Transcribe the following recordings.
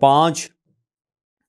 5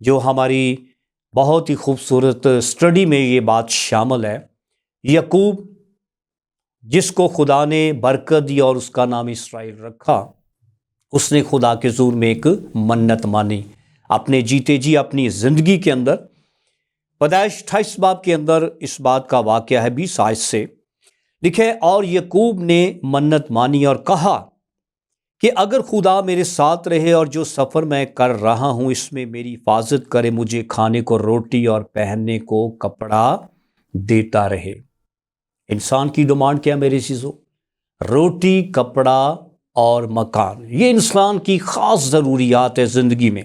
جو ہماری بہت ہی خوبصورت اسٹڈی میں یہ بات شامل ہے۔ یعقوب جس کو خدا نے برکت دی اور اس کا نام اسرائیل رکھا، اس نے خدا کے حضور میں ایک منت مانی اپنے جیتے جی اپنی زندگی کے اندر۔ پیدائش 28 باب کے اندر اس بات کا واقعہ ہے، 20 آیت سے لکھے، اور یعقوب نے منت مانی اور کہا کہ اگر خدا میرے ساتھ رہے اور جو سفر میں کر رہا ہوں اس میں میری حفاظت کرے، مجھے کھانے کو روٹی اور پہننے کو کپڑا دیتا رہے۔ انسان کی ڈیمانڈ کیا میرے عزیزو؟ روٹی، کپڑا اور مکان، یہ انسان کی خاص ضروریات ہے زندگی میں۔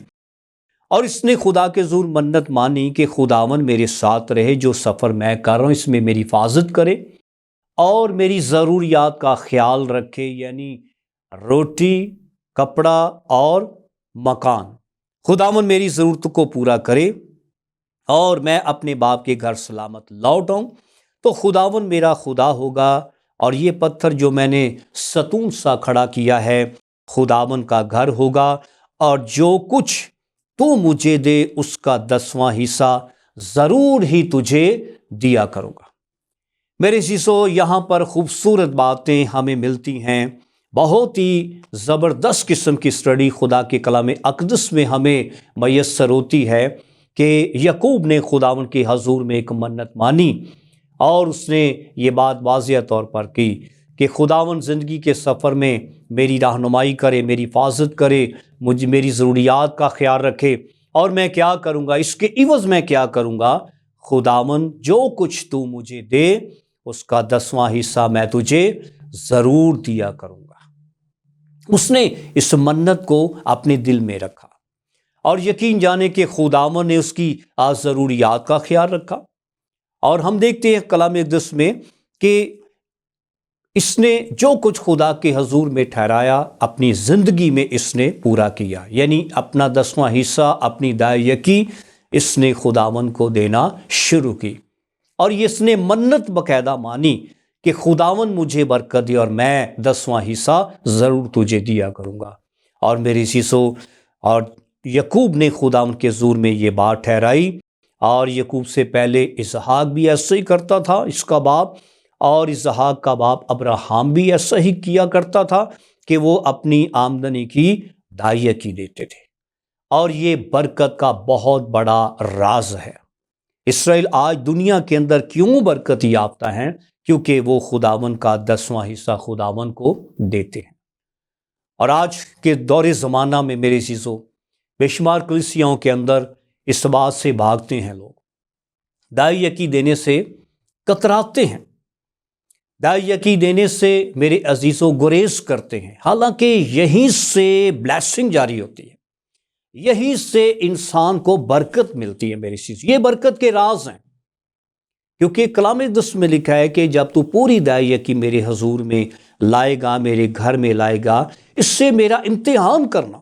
اور اس نے خدا کے حضور منت مانی کہ خداوند میرے ساتھ رہے، جو سفر میں کر رہا ہوں اس میں میری حفاظت کرے اور میری ضروریات کا خیال رکھے، یعنی روٹی، کپڑا اور مکان۔ خداوند میری ضرورت کو پورا کرے اور میں اپنے باپ کے گھر سلامت لوٹ آؤں، تو خداوند میرا خدا ہوگا، اور یہ پتھر جو میں نے ستون سا کھڑا کیا ہے خداوند کا گھر ہوگا، اور جو کچھ تو مجھے دے اس کا 10واں حصہ ضرور ہی تجھے دیا کروں گا۔ میرے عزیزو، یہاں پر خوبصورت باتیں ہمیں ملتی ہیں، بہت ہی زبردست قسم کی اسٹڈی خدا کے کلام اقدس میں ہمیں میسر ہوتی ہے کہ یعقوب نے خداوند کے حضور میں ایک منت مانی، اور اس نے یہ بات واضح طور پر کی کہ خداوند زندگی کے سفر میں میری رہنمائی کرے، میری حفاظت کرے، میری ضروریات کا خیال رکھے، اور میں کیا کروں گا، اس کے عوض میں کیا کروں گا؟ خداوند جو کچھ تو مجھے دے اس کا 10واں حصہ میں تجھے ضرور دیا کروں گا۔ اس نے اس منت کو اپنے دل میں رکھا، اور یقین جانے کہ خداوند نے اس کی ضروریات کا خیال رکھا۔ اور ہم دیکھتے ہیں کلام اقدس میں کہ اس نے جو کچھ خدا کے حضور میں ٹھہرایا اپنی زندگی میں اس نے پورا کیا، یعنی اپنا 10واں حصہ، اپنی دائیں یکی اس نے خداوند کو دینا شروع کی، اور اس نے منت باقاعدہ مانی کہ خداوند مجھے برکت دے اور میں 10واں حصہ ضرور تجھے دیا کروں گا۔ اور میری عزیزو، اور یعقوب نے خداوند کے حضور میں یہ بات ٹھہرائی، اور یعقوب سے پہلے اسحاق بھی ایسا ہی کرتا تھا، اس کا باپ، اور اسحاق کا باپ ابراہیم بھی ایسا ہی کیا کرتا تھا کہ وہ اپنی آمدنی کی دائیں یکی دیتے تھے۔ اور یہ برکت کا بہت بڑا راز ہے۔ اسرائیل آج دنیا کے اندر کیوں برکت یافتہ ہیں؟ کیونکہ وہ خداوند کا 10واں حصہ خداوند کو دیتے ہیں۔ اور آج کے دور زمانہ میں میرے عزیزو، بے شمار کلیسیاؤں کے اندر اس بات سے بھاگتے ہیں لوگ، دائیں یکی دینے سے کتراتے ہیں، دائیں یکی دینے سے میرے عزیزو گریز کرتے ہیں، حالانکہ یہیں سے بلیسنگ جاری ہوتی ہے، یہیں سے انسان کو برکت ملتی ہے۔ میری چیز یہ برکت کے راز ہیں، کیونکہ کلام اقدس میں لکھا ہے کہ جب تو پوری دائیں یکی میرے حضور میں لائے گا، میرے گھر میں لائے گا، اس سے میرا امتحان کرنا۔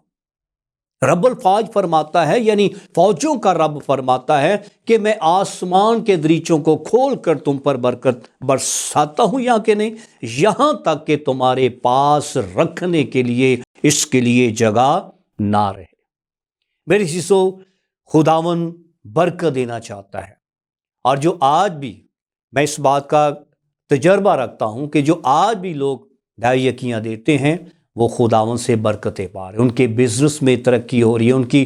رب الفاظ فرماتا ہے، یعنی فوجوں کا رب فرماتا ہے کہ میں آسمان کے دریچوں کو کھول کر تم پر برکت برساتا ہوں، یا کہ نہیں، یہاں تک کہ تمہارے پاس رکھنے کے لیے اس کے لیے جگہ نہ رہے۔ میرے عزیزو، خداوند برکت دینا چاہتا ہے، اور جو آج بھی میں اس بات کا تجربہ رکھتا ہوں کہ جو آج بھی لوگ دائیں یکیاں دیتے ہیں وہ خداوند سے برکتیں پا رہے ہیں، ان کے بزنس میں ترقی ہو رہی ہے، ان کی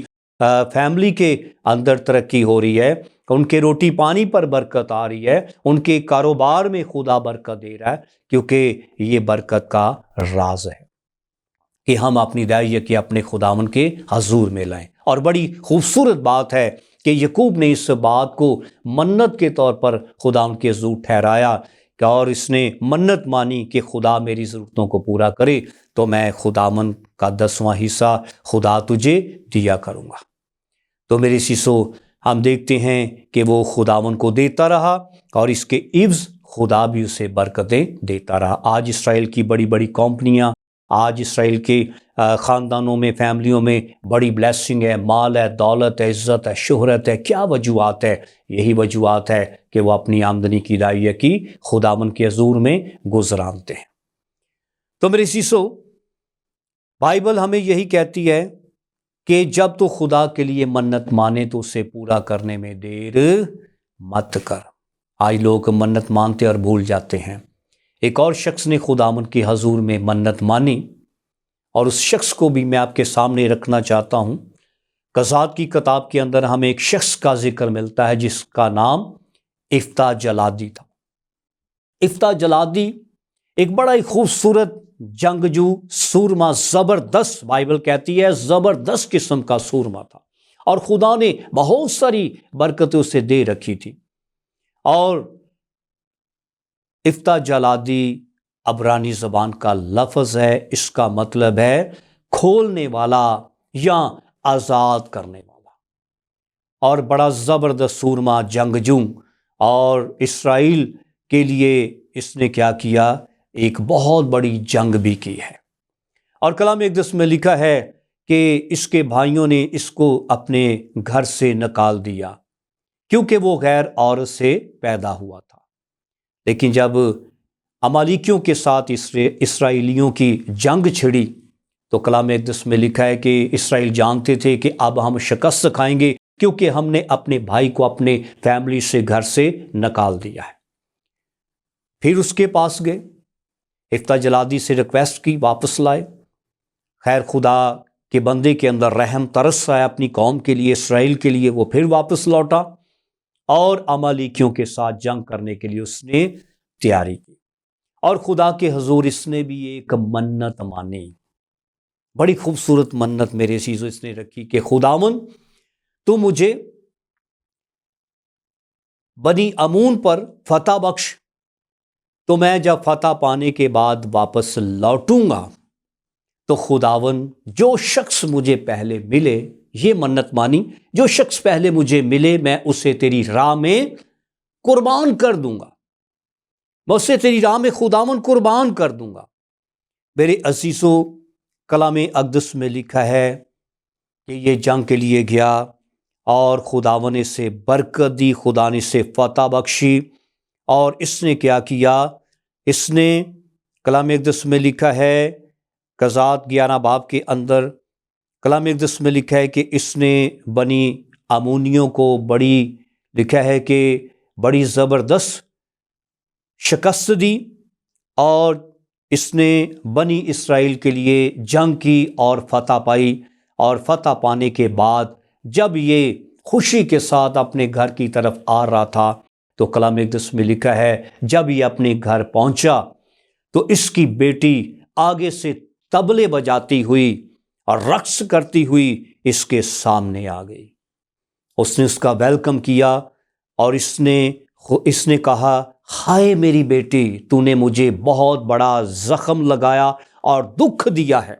فیملی کے اندر ترقی ہو رہی ہے، ان کے روٹی پانی پر برکت آ رہی ہے، ان کے کاروبار میں خدا برکت دے رہا ہے، کیونکہ یہ برکت کا راز ہے کہ ہم اپنی دائیں یکی اپنے خداوند کے حضور میں لائیں۔ اور بڑی خوبصورت بات ہے کہ یعقوب نے اس بات کو منت کے طور پر خداوند کے حضور ٹھہرایا، اور اس نے منت مانی کہ خدا میری ضرورتوں کو پورا کرے تو میں خداوند کا 10واں حصہ خدا تجھے دیا کروں گا۔ تو میرے سیسو، ہم دیکھتے ہیں کہ وہ خداوند کو دیتا رہا، اور اس کے عوض خدا بھی اسے برکتیں دیتا رہا۔ آج اسرائیل کی بڑی بڑی کمپنیاں، آج اسرائیل کے خاندانوں میں، فیملیوں میں بڑی بلیسنگ ہے، مال ہے، دولت ہے، عزت ہے، شہرت ہے۔ کیا وجوہات ہے؟ یہی وجوہات ہے کہ وہ اپنی آمدنی کی دائیں یکی خداوند کے حضور میں گزرانتے ہیں۔ تو میرے عزیزو، بائبل ہمیں یہی کہتی ہے کہ جب تو خدا کے لیے منت مانے تو اسے پورا کرنے میں دیر مت کر۔ آج لوگ منت مانتے اور بھول جاتے ہیں۔ ایک اور شخص نے خداوند کی حضور میں منت مانی، اور اس شخص کو بھی میں آپ کے سامنے رکھنا چاہتا ہوں۔ قضات کی کتاب کے اندر ہمیں ایک شخص کا ذکر ملتا ہے جس کا نام یفتح جلادی تھا۔ یفتح جلادی ایک بڑا ہی خوبصورت جنگجو سورما، زبردست، بائبل کہتی ہے زبردست قسم کا سورما تھا، اور خدا نے بہت ساری برکتیں اسے دے رکھی تھی۔ اور یفتح جلادی عبرانی زبان کا لفظ ہے، اس کا مطلب ہے کھولنے والا یا آزاد کرنے والا، اور بڑا زبردست سورما جنگجو، اور اسرائیل کے لیے اس نے کیا کیا، ایک بہت بڑی جنگ بھی کی ہے۔ اور کلام اقدس میں لکھا ہے کہ اس کے بھائیوں نے اس کو اپنے گھر سے نکال دیا کیونکہ وہ غیر عورت سے پیدا ہوا تھا۔ لیکن جب عمالیکیوں کے ساتھ اسرائیلیوں کی جنگ چھڑی تو کلام اقدس میں لکھا ہے کہ اسرائیل جانتے تھے کہ اب ہم شکست کھائیں گے کیونکہ ہم نے اپنے بھائی کو اپنے فیملی سے، گھر سے نکال دیا ہے۔ پھر اس کے پاس گئے، یفتح جلادی سے ریکویسٹ کی واپس لائے۔ خیر خدا کے بندے کے اندر رحم ترس آیا اپنی قوم کے لیے، اسرائیل کے لیے، وہ پھر واپس لوٹا اور عمالیکیوں کے ساتھ جنگ کرنے کے لیے اس نے تیاری کی۔ اور خدا کے حضور اس نے بھی ایک منت مانی، بڑی خوبصورت منت میرے عزیزو اس نے رکھی کہ خداوند تو مجھے بنی امون پر فتح بخش، تو میں جب فتح پانے کے بعد واپس لوٹوں گا تو خداوند جو شخص مجھے پہلے ملے، یہ منت مانی، جو شخص پہلے مجھے ملے میں اسے تیری راہ میں قربان کر دوں گا، میں اسے تیری راہ میں خداوند قربان کر دوں گا۔ میرے عزیزو، کلام اقدس میں لکھا ہے کہ یہ جنگ کے لیے گیا اور خداوند نے اسے برکت دی، خدا نے اسے فتح بخشی، اور اس نے کیا کیا، اس نے کلام اقدس میں لکھا ہے قضات 11 باب کے اندر کلام اقدس میں لکھا ہے کہ اس نے بنی امونیوں کو لکھا ہے کہ بڑی زبردست شکست دی، اور اس نے بنی اسرائیل کے لیے جنگ کی اور فتح پائی۔ اور فتح پانے کے بعد جب یہ خوشی کے ساتھ اپنے گھر کی طرف آ رہا تھا تو کلام اقدس میں لکھا ہے جب یہ اپنے گھر پہنچا تو اس کی بیٹی آگے سے طبلے بجاتی ہوئی اور رقص کرتی ہوئی اس کے سامنے آ گئی۔ اس نے اس کا ویلکم کیا اور اس نے کہا، ہائے میری بیٹی، تو نے مجھے بہت بڑا زخم لگایا اور دکھ دیا ہے،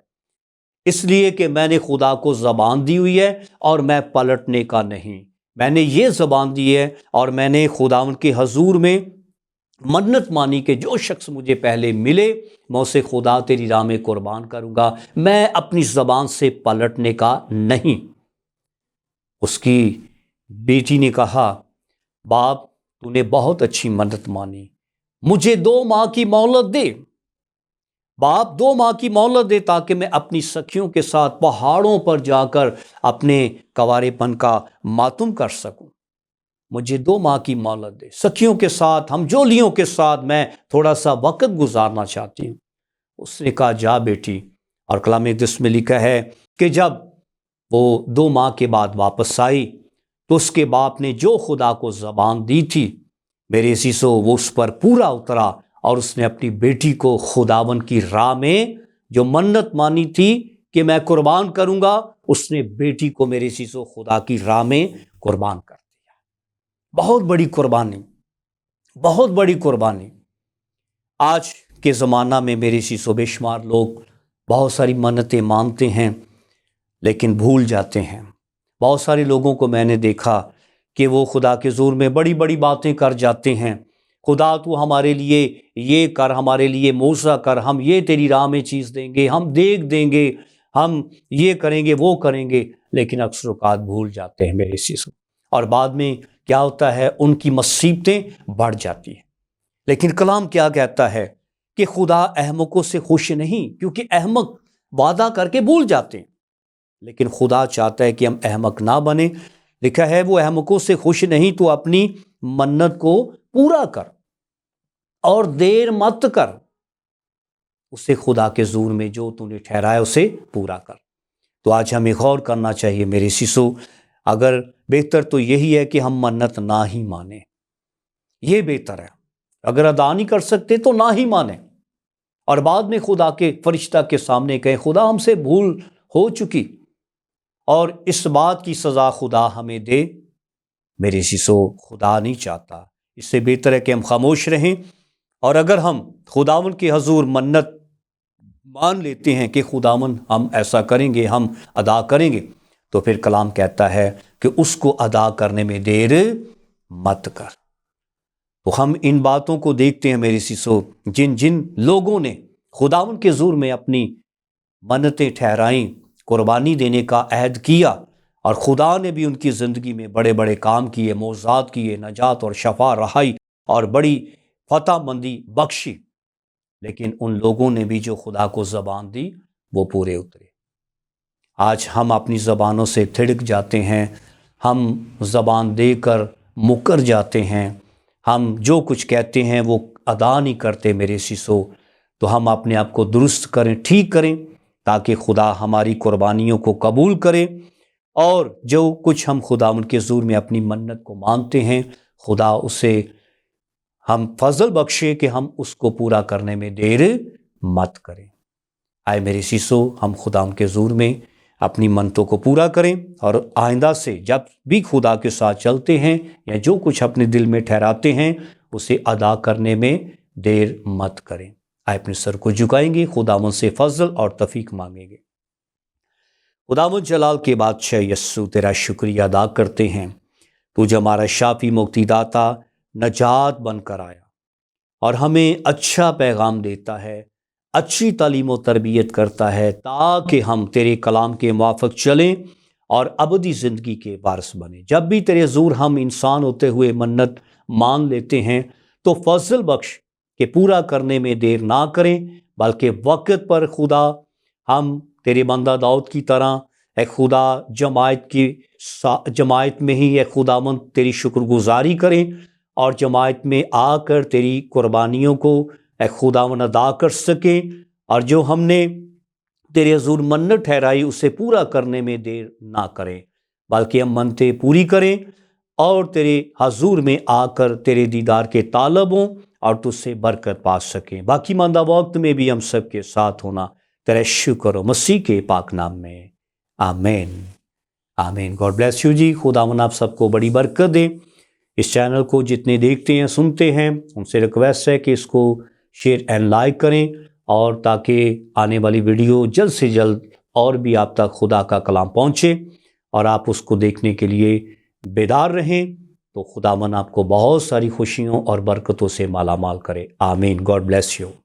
اس لیے کہ میں نے خدا کو زبان دی ہوئی ہے اور میں پلٹنے کا نہیں۔ میں نے یہ زبان دی ہے اور میں نے خداوند کے حضور میں منت مانی کہ جو شخص مجھے پہلے ملے میں اسے خدا تیری راہ میں قربان کروں گا، میں اپنی زبان سے پلٹنے کا نہیں۔ اس کی بیٹی نے کہا، باپ تو نے بہت اچھی منت مانی، مجھے 2 ماہ کی مہلت دے، باپ 2 ماہ کی مہلت دے تاکہ میں اپنی سکھیوں کے ساتھ پہاڑوں پر جا کر اپنے کنوارے پن کا ماتم کر سکوں، مجھے 2 ماہ کی مہلت دے، سکھیوں کے ساتھ، ہم جولیوں کے ساتھ میں تھوڑا سا وقت گزارنا چاہتی ہوں۔ اس نے کہا، جا بیٹی۔ اور کلام اقدس میں لکھا ہے کہ جب وہ 2 ماہ کے بعد واپس آئی تو اس کے باپ نے جو خدا کو زبان دی تھی میرے عزیزو وہ اس پر پورا اترا، اور اس نے اپنی بیٹی کو خداوند کی راہ میں جو منت مانی تھی کہ میں قربان کروں گا، اس نے بیٹی کو میرے عزیزو خدا کی راہ میں قربان کر دیا۔ بہت بڑی قربانی، بہت بڑی قربانی۔ آج کے زمانہ میں میرے عزیزو بے شمار لوگ بہت ساری منتیں مانتے ہیں لیکن بھول جاتے ہیں۔ بہت سارے لوگوں کو میں نے دیکھا کہ وہ خدا کے حضور میں بڑی بڑی باتیں کر جاتے ہیں، خدا تو ہمارے لیے یہ کر، ہمارے لیے معجزہ کر، ہم یہ تیری راہ میں چیز دیں گے، ہم دیکھ دیں گے، ہم یہ کریں گے، وہ کریں گے، لیکن اکثر اوقات بھول جاتے ہیں میرے چیز کو، اور بعد میں کیا ہوتا ہے، ان کی مصیبتیں بڑھ جاتی ہیں۔ لیکن کلام کیا کہتا ہے کہ خدا احمقوں سے خوش نہیں، کیونکہ احمق وعدہ کر کے بھول جاتے ہیں، لیکن خدا چاہتا ہے کہ ہم احمق نہ بنیں. لکھا ہے وہ احمقوں سے خوش نہیں تو اپنی منت کو پورا کر اور دیر مت کر. اسے خدا کے زور میں جو تو نے ٹھہرایا اسے پورا کر. تو آج ہمیں غور کرنا چاہیے میرے سسو، اگر بہتر تو یہی ہے کہ ہم منت نہ ہی مانیں. یہ بہتر ہے. اگر ادا نہیں کر سکتے تو نہ ہی مانیں اور بعد میں خدا کے فرشتہ کے سامنے کہیں خدا ہم سے بھول ہو چکی، اور اس بات کی سزا خدا ہمیں دے. میرے سسو، خدا نہیں چاہتا. اس سے بہتر ہے کہ ہم خاموش رہیں، اور اگر ہم خداوند کے حضور منت مان لیتے ہیں کہ خداوند ہم ایسا کریں گے، ہم ادا کریں گے، تو پھر کلام کہتا ہے کہ اس کو ادا کرنے میں دیر مت کر. تو ہم ان باتوں کو دیکھتے ہیں میرے سسو، جن جن لوگوں نے خداوند کے حضور میں اپنی منتیں ٹھہرائیں، قربانی دینے کا عہد کیا، اور خدا نے بھی ان کی زندگی میں بڑے بڑے کام کیے، معجزات کیے، نجات اور شفا، رہائی اور بڑی فتح مندی بخشی، لیکن ان لوگوں نے بھی جو خدا کو زبان دی وہ پورے اترے. آج ہم اپنی زبانوں سے تھڑک جاتے ہیں، ہم زبان دے کر مکر جاتے ہیں، ہم جو کچھ کہتے ہیں وہ ادا نہیں کرتے میرے سسو. تو ہم اپنے آپ کو درست کریں، ٹھیک کریں، تاکہ خدا ہماری قربانیوں کو قبول کرے، اور جو کچھ ہم خدا ان کے حضور میں اپنی منت کو مانتے ہیں، خدا اسے ہم فضل بخشے کہ ہم اس کو پورا کرنے میں دیر مت کریں. آئے میرے سیسو، ہم خدا ان کے حضور میں اپنی منتوں کو پورا کریں، اور آئندہ سے جب بھی خدا کے ساتھ چلتے ہیں یا جو کچھ اپنے دل میں ٹھہراتے ہیں اسے ادا کرنے میں دیر مت کریں. آئے اپنے سر کو جھکائیں گے، خداوند سے فضل اور توفیق مانگیں گے. خداوند جلال کے بادشاہ یسوع، تیرا شکریہ ادا کرتے ہیں. تو جو ہمارا شافی، مکتی داتا، نجات بن کر آیا اور ہمیں اچھا پیغام دیتا ہے، اچھی تعلیم و تربیت کرتا ہے، تاکہ ہم تیرے کلام کے موافق چلیں اور ابدی زندگی کے وارث بنیں. جب بھی تیرے حضور ہم انسان ہوتے ہوئے منت مان لیتے ہیں تو فضل بخش کہ پورا کرنے میں دیر نہ کریں، بلکہ وقت پر خدا ہم تیرے بندہ داؤد کی طرح اے خدا جماعت میں ہی اے خداوند تیری شکر گزاری کریں، اور جماعت میں آ کر تیری قربانیوں کو اے خداوند ادا کر سکیں، اور جو ہم نے تیرے حضور منت ٹھہرائی اسے پورا کرنے میں دیر نہ کریں، بلکہ ہم منتیں پوری کریں اور تیرے حضور میں آ کر تیرے دیدار کے طالب ہوں اور تجھ سے برکت پا سکیں. باقی ماندہ وقت میں بھی ہم سب کے ساتھ ہونا تیرے شکر و مسیح کے پاک نام میں، آمین آمین. گاڈ بلیس یو جی. خداوند آپ سب کو بڑی برکت دے. اس چینل کو جتنے دیکھتے ہیں، سنتے ہیں، ان سے ریکویسٹ ہے کہ اس کو شیئر اینڈ لائک کریں، اور تاکہ آنے والی ویڈیو جلد سے جلد اور بھی آپ تک خدا کا کلام پہنچے اور آپ اس کو دیکھنے کے لیے بیدار رہیں. تو خداوند آپ کو بہت ساری خوشیوں اور برکتوں سے مالا مال کرے. آمین. God bless you.